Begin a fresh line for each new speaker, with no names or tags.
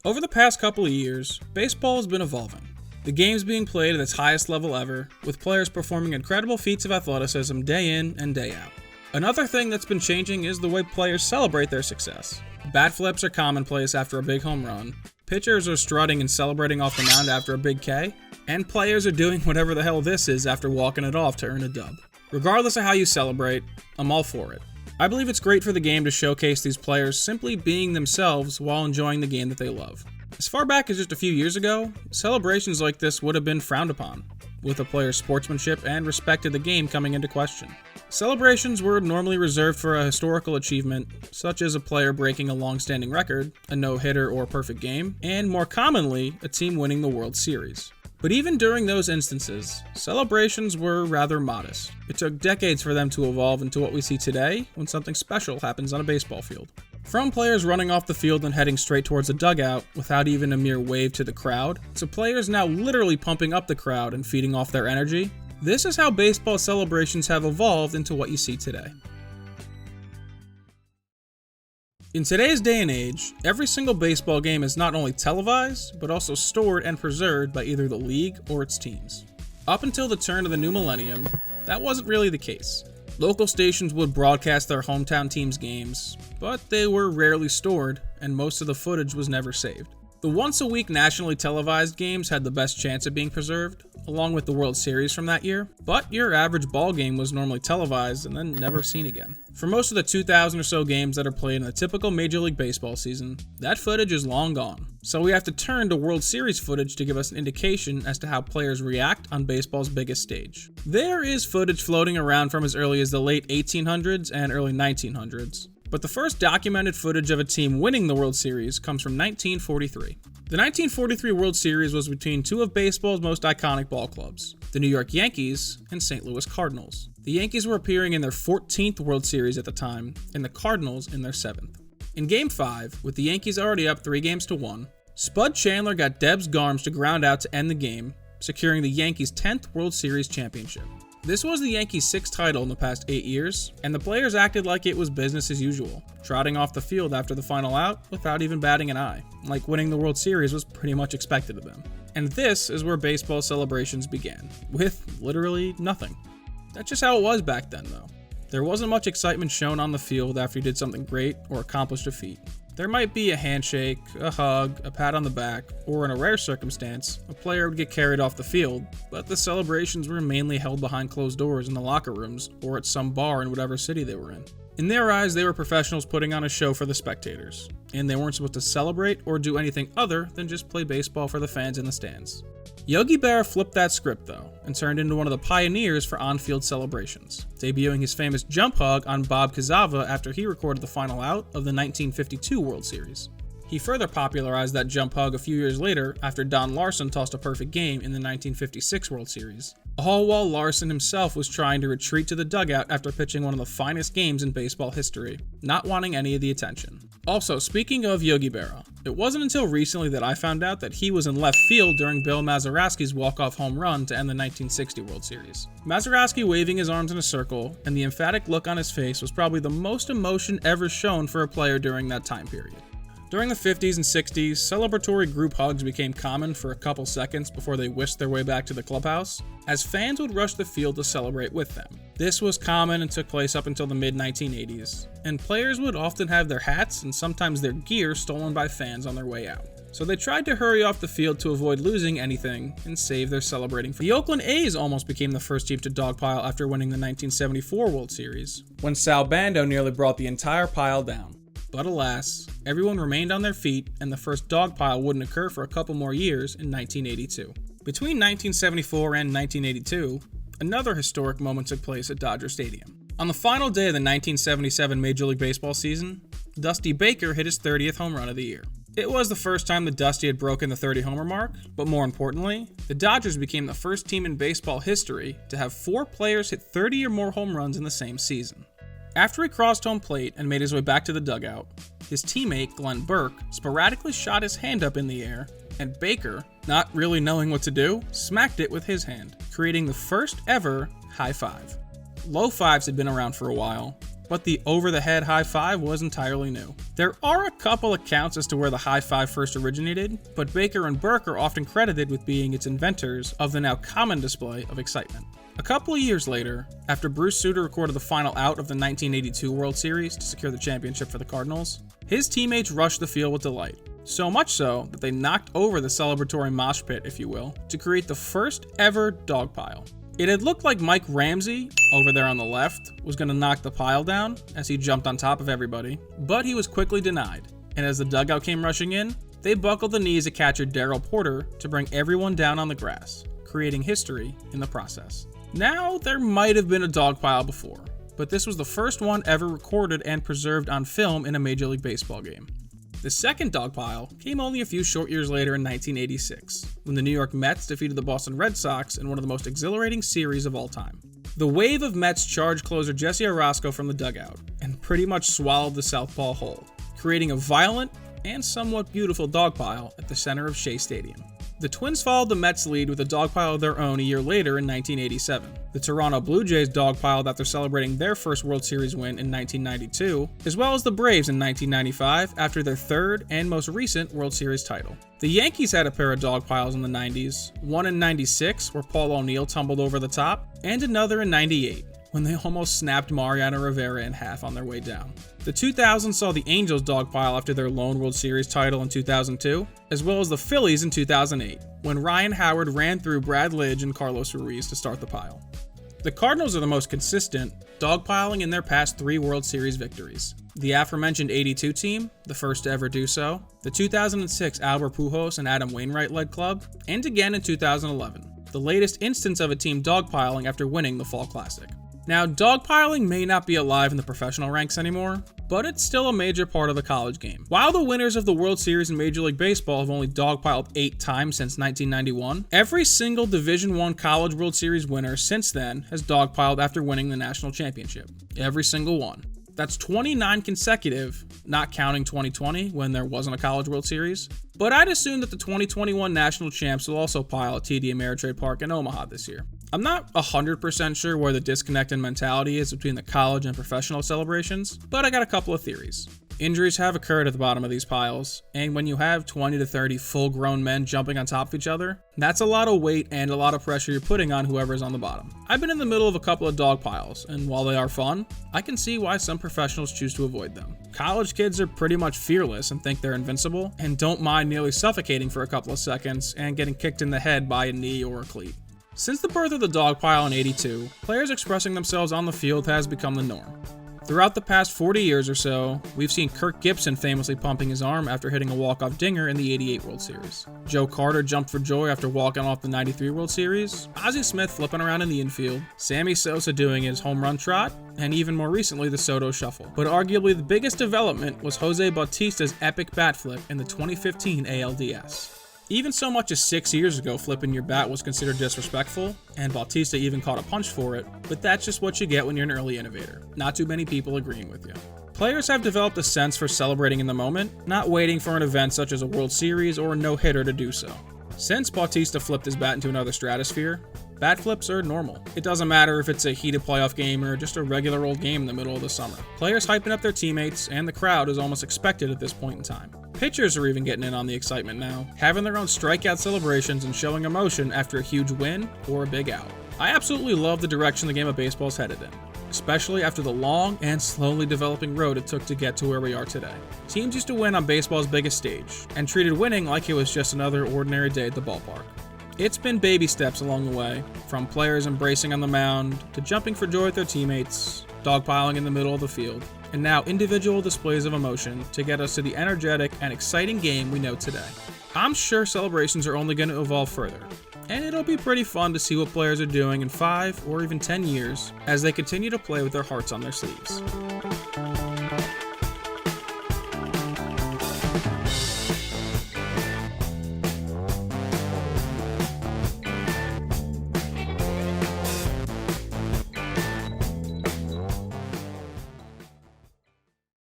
Over the past couple of years, baseball has been evolving. The game's being played at its highest level ever, with players performing incredible feats of athleticism day in and day out. Another thing that's been changing is the way players celebrate their success. Bat flips are commonplace after a big home run, pitchers are strutting and celebrating off the mound after a big K, and players are doing whatever the hell this is after walking it off to earn a dub. Regardless of how you celebrate, I'm all for it. I believe it's great for the game to showcase these players simply being themselves while enjoying the game that they love. As far back as just a few years ago, celebrations like this would have been frowned upon, with a player's sportsmanship and respect to the game coming into question. Celebrations were normally reserved for a historical achievement, such as a player breaking a long-standing record, a no-hitter or perfect game, and more commonly, a team winning the World Series. But even during those instances, celebrations were rather modest. It took decades for them to evolve into what we see today when something special happens on a baseball field. From players running off the field and heading straight towards the dugout without even a mere wave to the crowd, to players now literally pumping up the crowd and feeding off their energy, this is how baseball celebrations have evolved into what you see today. In today's day and age, every single baseball game is not only televised, but also stored and preserved by either the league or its teams. Up until the turn of the new millennium, that wasn't really the case. Local stations would broadcast their hometown team's games, but they were rarely stored, and most of the footage was never saved. The once-a-week nationally televised games had the best chance of being preserved, along with the World Series from that year, but your average ball game was normally televised and then never seen again. For most of the 2,000 or so games that are played in a typical Major League Baseball season, that footage is long gone. So we have to turn to World Series footage to give us an indication as to how players react on baseball's biggest stage. There is footage floating around from as early as the late 1800s and early 1900s. But the first documented footage of a team winning the World Series comes from 1943. The 1943 World Series was between two of baseball's most iconic ball clubs, the New York Yankees and St. Louis Cardinals. The Yankees were appearing in their 14th World Series at the time, and the Cardinals in their 7th. In Game 5, with the Yankees already up 3-1, Spud Chandler got Debs Garms to ground out to end the game, securing the Yankees' 10th World Series championship. This was the Yankees' 6th title in the past 8 years, and the players acted like it was business as usual, trotting off the field after the final out without even batting an eye, like winning the World Series was pretty much expected of them. And this is where baseball celebrations began, with literally nothing. That's just how it was back then, though. There wasn't much excitement shown on the field after you did something great or accomplished a feat. There might be a handshake, a hug, a pat on the back, or in a rare circumstance, a player would get carried off the field, but the celebrations were mainly held behind closed doors in the locker rooms or at some bar in whatever city they were in. In their eyes, they were professionals putting on a show for the spectators, and they weren't supposed to celebrate or do anything other than just play baseball for the fans in the stands. Yogi Berra flipped that script though, and turned into one of the pioneers for on-field celebrations, debuting his famous jump hug on Bob Cazava after he recorded the final out of the 1952 World Series. He further popularized that jump hug a few years later after Don Larson tossed a perfect game in the 1956 World Series, all while Larson himself was trying to retreat to the dugout after pitching one of the finest games in baseball history, not wanting any of the attention. Also, speaking of Yogi Berra, it wasn't until recently that I found out that he was in left field during Bill Mazeroski's walk-off home run to end the 1960 World Series. Mazeroski waving his arms in a circle, and the emphatic look on his face was probably the most emotion ever shown for a player during that time period. During the 50s and 60s, celebratory group hugs became common for a couple seconds before they whisked their way back to the clubhouse, as fans would rush the field to celebrate with them. This was common and took place up until the mid-1980s, and players would often have their hats and sometimes their gear stolen by fans on their way out. So they tried to hurry off the field to avoid losing anything and save their celebrating. The Oakland A's almost became the first team to dogpile after winning the 1974 World Series, when Sal Bando nearly brought the entire pile down. But alas, everyone remained on their feet, and the first dogpile wouldn't occur for a couple more years in 1982. Between 1974 and 1982, another historic moment took place at Dodger Stadium. On the final day of the 1977 Major League Baseball season, Dusty Baker hit his 30th home run of the year. It was the first time that Dusty had broken the 30-homer mark, but more importantly, the Dodgers became the first team in baseball history to have 4 players hit 30 or more home runs in the same season. After he crossed home plate and made his way back to the dugout, his teammate Glenn Burke sporadically shot his hand up in the air, and Baker, not really knowing what to do, smacked it with his hand, creating the first ever high five. Low fives had been around for a while, but the over-the-head high five was entirely new. There are a couple accounts as to where the high five first originated, but Baker and Burke are often credited with being its inventors of the now common display of excitement. A couple of years later, after Bruce Sutter recorded the final out of the 1982 World Series to secure the championship for the Cardinals, his teammates rushed the field with delight. So much so that they knocked over the celebratory mosh pit, if you will, to create the first ever dog pile. It had looked like Mike Ramsey, over there on the left, was going to knock the pile down as he jumped on top of everybody, but he was quickly denied, and as the dugout came rushing in, they buckled the knees of catcher Darryl Porter to bring everyone down on the grass, creating history in the process. Now, there might have been a dog pile before, but this was the first one ever recorded and preserved on film in a Major League Baseball game. The second dog pile came only a few short years later in 1986, when the New York Mets defeated the Boston Red Sox in one of the most exhilarating series of all time. The wave of Mets charged closer Jesse Orosco from the dugout and pretty much swallowed the southpaw whole, creating a violent and somewhat beautiful dog pile at the center of Shea Stadium. The Twins followed the Mets' lead with a dog pile of their own a year later in 1987. The Toronto Blue Jays dog piled after celebrating their first World Series win in 1992, as well as the Braves in 1995 after their third and most recent World Series title. The Yankees had a pair of dog piles in the 90s, one in 96 where Paul O'Neill tumbled over the top, and another in 98 when they almost snapped Mariano Rivera in half on their way down. The 2000s saw the Angels dogpile after their lone World Series title in 2002, as well as the Phillies in 2008, when Ryan Howard ran through Brad Lidge and Carlos Ruiz to start the pile. The Cardinals are the most consistent, dogpiling in their past 3 World Series victories. The aforementioned 82 team, the first to ever do so, the 2006 Albert Pujols and Adam Wainwright-led club, and again in 2011, the latest instance of a team dogpiling after winning the Fall Classic. Now, dogpiling may not be alive in the professional ranks anymore, but it's still a major part of the college game. While the winners of the World Series in Major League Baseball have only dogpiled 8 times since 1991, every single Division I College World Series winner since then has dogpiled after winning the national championship. Every single one. That's 29 consecutive, not counting 2020 when there wasn't a College World Series. But I'd assume that the 2021 national champs will also pile at TD Ameritrade Park in Omaha this year. I'm not 100% sure where the disconnect in mentality is between the college and professional celebrations, but I got a couple of theories. Injuries have occurred at the bottom of these piles, and when you have 20 to 30 full-grown men jumping on top of each other, that's a lot of weight and a lot of pressure you're putting on whoever's on the bottom. I've been in the middle of a couple of dog piles, and while they are fun, I can see why some professionals choose to avoid them. College kids are pretty much fearless and think they're invincible, and don't mind nearly suffocating for a couple of seconds and getting kicked in the head by a knee or a cleat. Since the birth of the dog pile in '82, players expressing themselves on the field has become the norm. Throughout the past 40 years or so, we've seen Kirk Gibson famously pumping his arm after hitting a walk-off dinger in the '88 World Series. Joe Carter jumped for joy after walking off the '93 World Series, Ozzie Smith flipping around in the infield, Sammy Sosa doing his home run trot, and even more recently the Soto Shuffle. But arguably the biggest development was Jose Bautista's epic bat flip in the 2015 ALDS. Even so much as 6 years ago, flipping your bat was considered disrespectful, and Bautista even caught a punch for it, but that's just what you get when you're an early innovator. Not too many people agreeing with you. Players have developed a sense for celebrating in the moment, not waiting for an event such as a World Series or a no-hitter to do so. Since Bautista flipped his bat into another stratosphere, bat flips are normal. It doesn't matter if it's a heated playoff game or just a regular old game in the middle of the summer. Players hyping up their teammates, and the crowd is almost expected at this point in time. Pitchers are even getting in on the excitement now, having their own strikeout celebrations and showing emotion after a huge win or a big out. I absolutely love the direction the game of baseball is headed in, especially after the long and slowly developing road it took to get to where we are today. Teams used to win on baseball's biggest stage, and treated winning like it was just another ordinary day at the ballpark. It's been baby steps along the way, from players embracing on the mound, to jumping for joy with their teammates, dogpiling in the middle of the field, and now individual displays of emotion to get us to the energetic and exciting game we know today. I'm sure celebrations are only going to evolve further, and it'll be pretty fun to see what players are doing in 5 or even 10 years as they continue to play with their hearts on their sleeves.